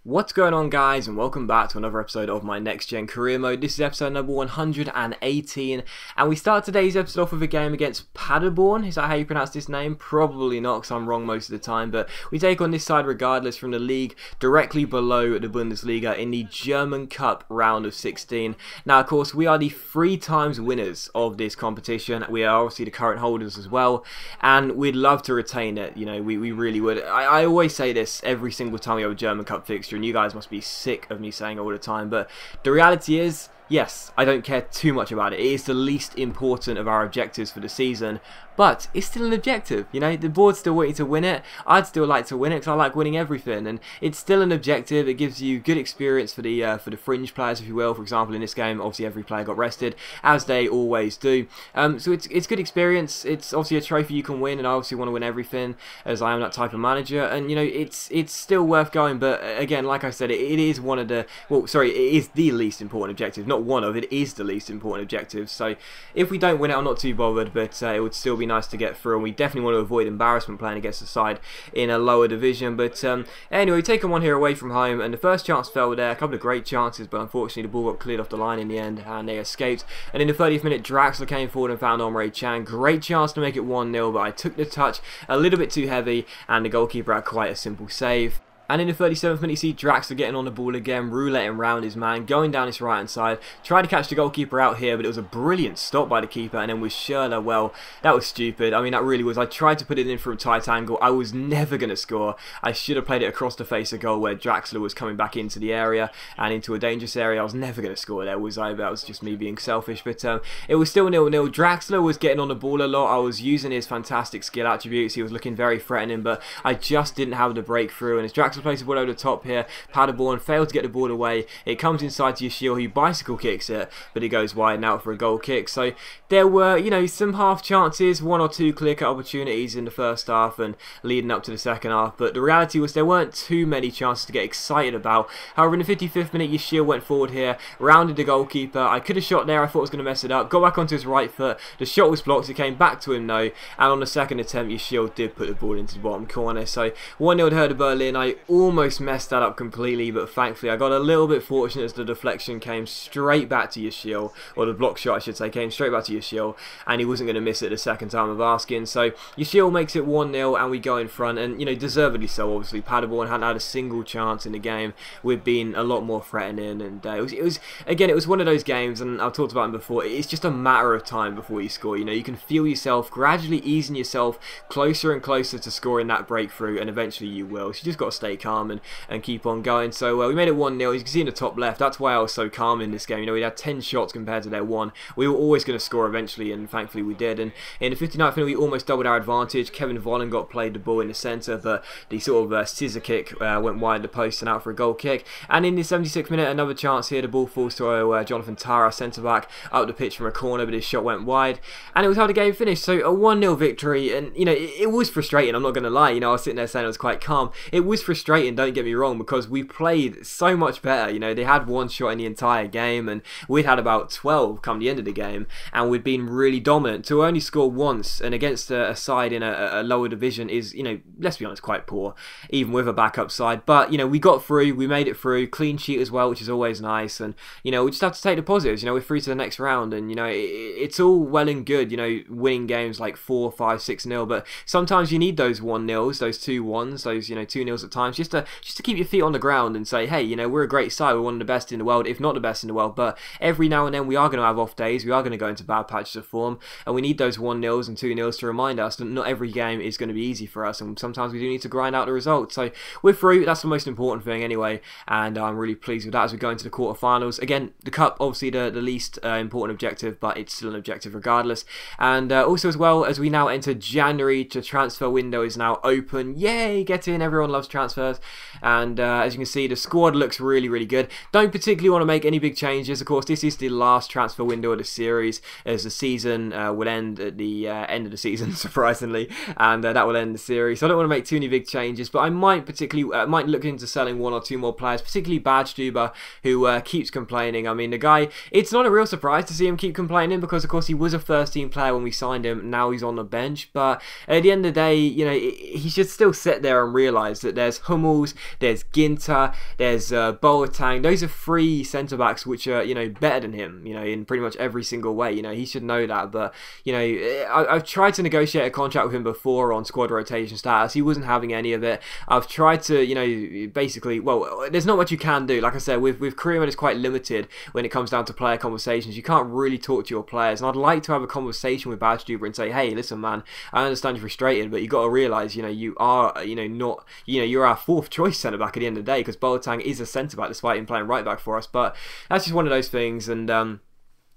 What's going on, guys, and welcome back to another episode of my Next Gen Career Mode. This is episode number 118, and we start today's episode off with a game against Paderborn. Is that how you pronounce this name? Probably not, because I'm wrong most of the time, but we take on this side regardless from the league directly below the Bundesliga in the German Cup round of 16. Now, of course, we are the 3 times winners of this competition. We are obviously the current holders as well, and we'd love to retain it. You know, we really would. I always say this every single time we have a German Cup fixture, and you guys must be sick of me saying it all the time, but the reality is, yes, I don't care too much about it. It is the least important of our objectives for the season, but it's still an objective. You know, the board's still waiting to win it. I'd still like to win it because I like winning everything, and it's still an objective. It gives you good experience for the fringe players, if you will. For example, in this game, obviously every player got rested, as they always do. So it's good experience. It's obviously a trophy you can win, and I obviously want to win everything, as I am that type of manager. And you know, it's still worth going. But again, like I said, it is one of the it is the least important objective. Not one of, it is the least important objective. So if we don't win it, I'm not too bothered, but it would still be nice to get through, and we definitely want to avoid embarrassment playing against the side in a lower division. But anyway, taking one here away from home, and the first chance fell there. A couple of great chances, but unfortunately the ball got cleared off the line in the end, and they escaped. And in the 30th minute, Draxler came forward and found Omre Chan. Great chance to make it 1-0, but I took the touch a little bit too heavy, and the goalkeeper had quite a simple save. And in the 37th minute, you see Draxler getting on the ball again, rouletting round his man, going down his right hand side, tried to catch the goalkeeper out here, but it was a brilliant stop by the keeper. And then with Schürrle, well, that was stupid. I mean, that really was. I tried to put it in from a tight angle. I was never going to score. I should have played it across the face of goal where Draxler was coming back into the area and into a dangerous area. I was never going to score there, was I? That was just me being selfish. But it was still 0-0. Draxler was getting on the ball a lot. I was using his fantastic skill attributes. He was looking very threatening, but I just didn't have the breakthrough. And as Draxler plays the ball over the top here, Paderborn failed to get the ball away. It comes inside to Yashil, who bicycle kicks it, but it goes wide and out for a goal kick. So there were, you know, some half chances, 1 or 2 clear-cut opportunities in the first half and leading up to the second half, but the reality was there weren't too many chances to get excited about. However, in the 55th minute, Yashil went forward here, rounded the goalkeeper. I could have shot there. I thought I was going to mess it up. Got back onto his right foot. The shot was blocked. It came back to him though, and on the second attempt, Yashil did put the ball into the bottom corner. So 1-0 to Hertha Berlin. I almost messed that up completely, but thankfully I got a little bit fortunate as the deflection came straight back to Yashil, or the block shot I should say came straight back to Yashil, and he wasn't going to miss it the second time of asking. So Yashil makes it 1-0 and we go in front, and you know, deservedly so. Obviously Paderborn hadn't had a single chance in the game. We've been a lot more threatening, and it was one of those games, and I've talked about it before, it's just a matter of time before you score. You know, you can feel yourself gradually easing yourself closer and closer to scoring that breakthrough, and eventually you will. So you just got to stay calm and keep on going. So we made it 1-0. As you can see in the top left, that's why I was so calm in this game. You know, we had 10 shots compared to their 1. We were always going to score eventually, and thankfully we did. And in the 59th minute, we almost doubled our advantage. Kevin Vollen got played the ball in the centre, but the sort of scissor kick went wide of the post and out for a goal kick. And in the 76th minute, another chance here. The ball falls to Jonathan Tara, centre-back, out the pitch from a corner, but his shot went wide. And it was how the game finished. So a 1-0 victory, and you know, it was frustrating, I'm not going to lie. You know, I was sitting there saying I was quite calm. It was frustrating, don't get me wrong, because we played so much better. You know, they had 1 shot in the entire game, and we'd had about 12 come the end of the game, and we'd been really dominant. To only score once, and against a side in a lower division is, you know, let's be honest, quite poor, even with a backup side. But, you know, we got through, we made it through, clean sheet as well, which is always nice, and, you know, we just have to take the positives. You know, we're through to the next round, and, you know, it's all well and good, you know, winning games like 4, 5, 6-0, but sometimes you need those 1-0s, those 2-1s, those, you know, 2-0s at times, just to keep your feet on the ground and say, hey, you know, we're a great side, we're one of the best in the world, if not the best in the world. But every now and then we are going to have off days, we are going to go into bad patches of form, and we need those 1-0s and 2-0s to remind us that not every game is going to be easy for us, and sometimes we do need to grind out the results. So we're through, that's the most important thing anyway, and I'm really pleased with that as we go into the quarterfinals. Again, the cup, obviously the least important objective, but it's still an objective regardless. And also as well, as we now enter January, the transfer window is now open. Yay, get in, everyone loves transfers. And as you can see, the squad looks really good. Don't particularly want to make any big changes. Of course, this is the last transfer window of the series, as the season will end at the end of the season, surprisingly, and that will end the series. So I don't want to make too many big changes, but I might particularly might look into selling 1 or 2 more players, particularly Badstuber, who keeps complaining. I mean, the guy, it's not a real surprise to see him keep complaining, because of course he was a first-team player when we signed him. Now he's on the bench, but at the end of the day, you know, he should still sit there and realise that there's Hummels, there's Ginter, there's Boateng. Those are 3 centre-backs which are, you know, better than him, you know, in pretty much every single way. You know, he should know that. But, you know, I've tried to negotiate a contract with him before on squad rotation status. He wasn't having any of it. I've tried to, you know, basically, well, there's not much you can do. Like I said, with career mode, it's quite limited when it comes down to player conversations. You can't really talk to your players, and I'd like to have a conversation with Badgetuber and say, hey, listen, man, I understand you're frustrated, but you got to realise, you know, you are, you know, not, you know, you're our 4th choice centre back at the end of the day, because Boateng is a centre back despite him playing right back for us. But that's just one of those things, and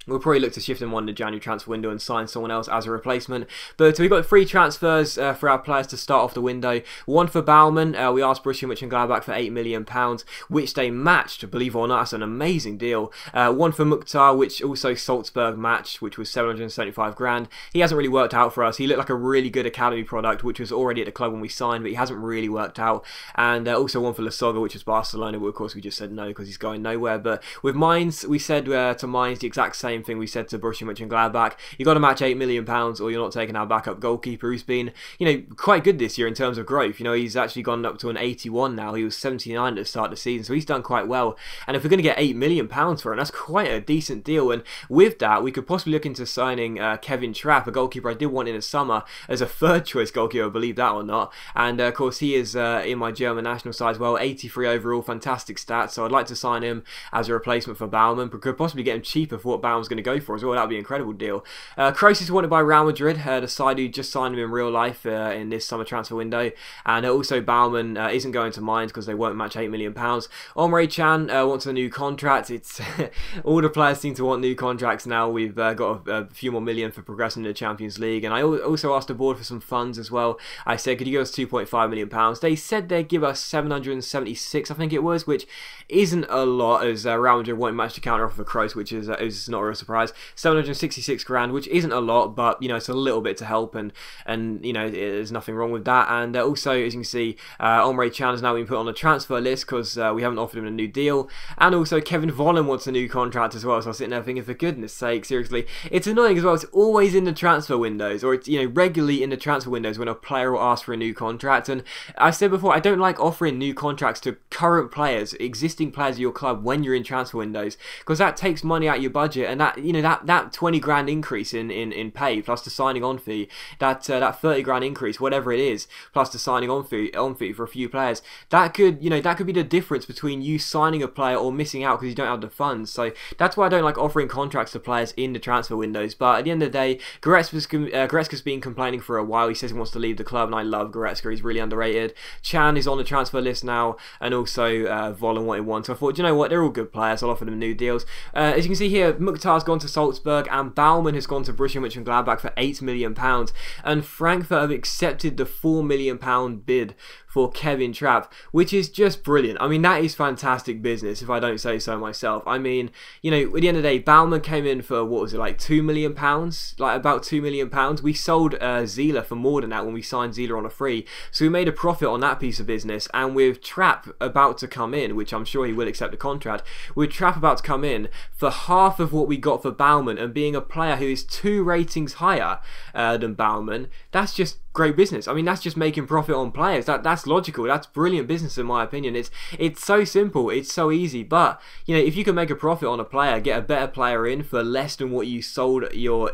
we'll probably look to shift him on the January transfer window and sign someone else as a replacement. But we've got 3 transfers for our players to start off the window. One for Baumann. We asked Borussia Mönchengladbach for £8 million, which they matched. Believe it or not, that's an amazing deal. One for Mukhtar, which also Salzburg matched, which was 775 grand. He hasn't really worked out for us. He looked like a really good academy product, which was already at the club when we signed, but he hasn't really worked out. And also one for Lasogga, which was Barcelona, but of course we just said no because he's going nowhere. But with Mainz, we said to Mainz the exact same thing we said to Borussia Mönchengladbach. You got to match £8 million or you're not taking our backup goalkeeper, who's been, you know, quite good this year in terms of growth. You know, he's actually gone up to an 81 now. He was 79 at the start of the season, so he's done quite well. And if we're going to get £8 million for him, that's quite a decent deal. And with that, we could possibly look into signing Kevin Trapp, a goalkeeper I did want in the summer as a 3rd choice goalkeeper, believe that or not. And of course, he is in my German national side as well. 83 overall, fantastic stats. So I'd like to sign him as a replacement for Baumann, but could possibly get him cheaper for what Baumann's going to go for as well. That would be an incredible deal. Kroos is wanted by Real Madrid, the side who just signed him in real life in this summer transfer window. And also Baumann isn't going to Mainz because they won't match £8 million. Omre Can wants a new contract. It's all the players seem to want new contracts now. We've got a few more million for progressing in the Champions League. And I also asked the board for some funds as well. I said, could you give us £2.5 million? They said they'd give us 776, I think it was, which isn't a lot, as Real Madrid won't match the counter offer for Kroos, which is not a real surprise. 766 grand, which isn't a lot, but you know, it's a little bit to help, and you know, there's nothing wrong with that. And also, as you can see, Omre Can has now been put on the transfer list because we haven't offered him a new deal. And also Kevin Volland wants a new contract as well, so I was sitting there thinking, for goodness sake, seriously, it's annoying as well. It's always in the transfer windows, or it's, you know, regularly in the transfer windows when a player will ask for a new contract. And I said before, I don't like offering new contracts to current players, existing players of your club when you're in transfer windows, because that takes money out of your budget, and that, you know, that 20 grand increase in pay plus the signing on fee, that 30 grand increase, whatever it is, plus the signing on fee for a few players, that could, you know, that could be the difference between you signing a player or missing out because you don't have the funds. So that's why I don't like offering contracts to players in the transfer windows. But at the end of the day, Goretzka's been complaining for a while. He says he wants to leave the club, and I love Goretzka. He's really underrated. Chan is on the transfer list now, and also Volland wanted one. So I thought, you know what, they're all good players. I'll offer them new deals. As you can see here, Mukhtar's gone to Salzburg, and Baumann has gone to Borussia Mönchengladbach for £8 million. And Frankfurt have accepted the £4 million bid for Kevin Trapp, which is just brilliant. I mean, that is fantastic business, if I don't say so myself. I mean, you know, at the end of the day, Baumann came in for, what was it, like £2 million? Like about £2 million. We sold Zila for more than that when we signed Zila on a free. So we made a profit on that piece of business. And with Trapp about to come in, which I'm sure he will accept a contract, with Trapp about to come in for half of what we got for Baumann, and being a player who is 2 ratings higher than Baumann, that's just great business. I mean, that's just making profit on players. That's logical. That's brilliant business in my opinion. It's so simple. It's so easy. But you know, if you can make a profit on a player, get a better player in for less than what you sold your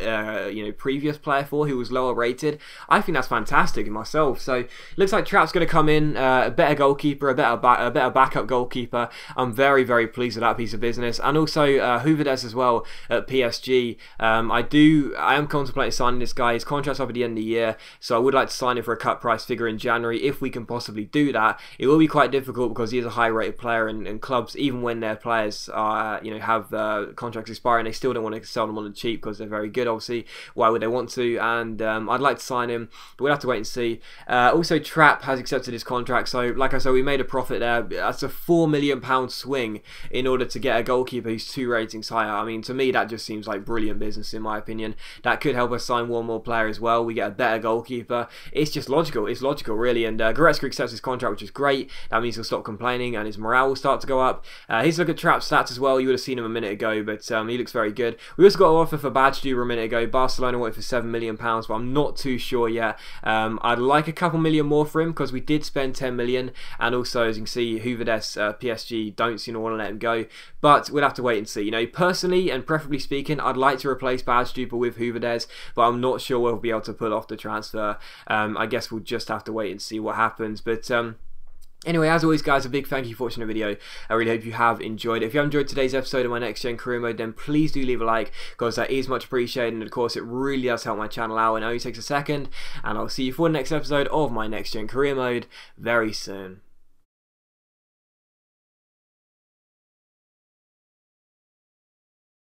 you know, previous player for, who was lower rated, I think that's fantastic in myself. So it looks like Trapp's going to come in, a better goalkeeper, a better backup goalkeeper. I'm very, very pleased with that piece of business. And also Huverdes as well at PSG. I am contemplating signing this guy. His contract's up at the end of the year, so I would like to sign him for a cut price figure in January if we can possibly do that. It will be quite difficult because he is a high rated player, and clubs, even when their players are, you know, have contracts expiring, they still don't want to sell them on the cheap because they're very good, obviously. Why would they want to? And I'd like to sign him, but we'll have to wait and see. Also, Trapp has accepted his contract, so like I said, we made a profit there. That's a £4 million swing in order to get a goalkeeper who's 2 ratings higher. I mean, to me, that just seems like brilliant business in my opinion. That could help us sign one more player as well. We get a better goalkeeper. transfer. It's just logical. It's logical, really. And Goretzka accepts his contract, which is great. That means he'll stop complaining and his morale will start to go up. He's look at Trap stats as well. You would have seen him a minute ago, but he looks very good. We also got an offer for Badgeduber a minute ago. Barcelona wanted for £7 million, but I'm not too sure yet. I'd like a couple million more for him because we did spend 10 million, and also, as you can see, Hooverdes, PSG don't seem to want to let him go. But we'll have to wait and see. You know, personally and preferably speaking, I'd like to replace Badgeduber with Hooverdes, but I'm not sure we'll be able to pull off the transfer. I guess we'll just have to wait and see what happens. But anyway, as always, guys, a big thank you for watching the video. I really hope you have enjoyed it. If you have enjoyed today's episode of my Next Gen Career Mode, then please do leave a like, because that is much appreciated, and of course it really does help my channel out. It only takes a second, and I'll see you for the next episode of my Next Gen Career Mode very soon.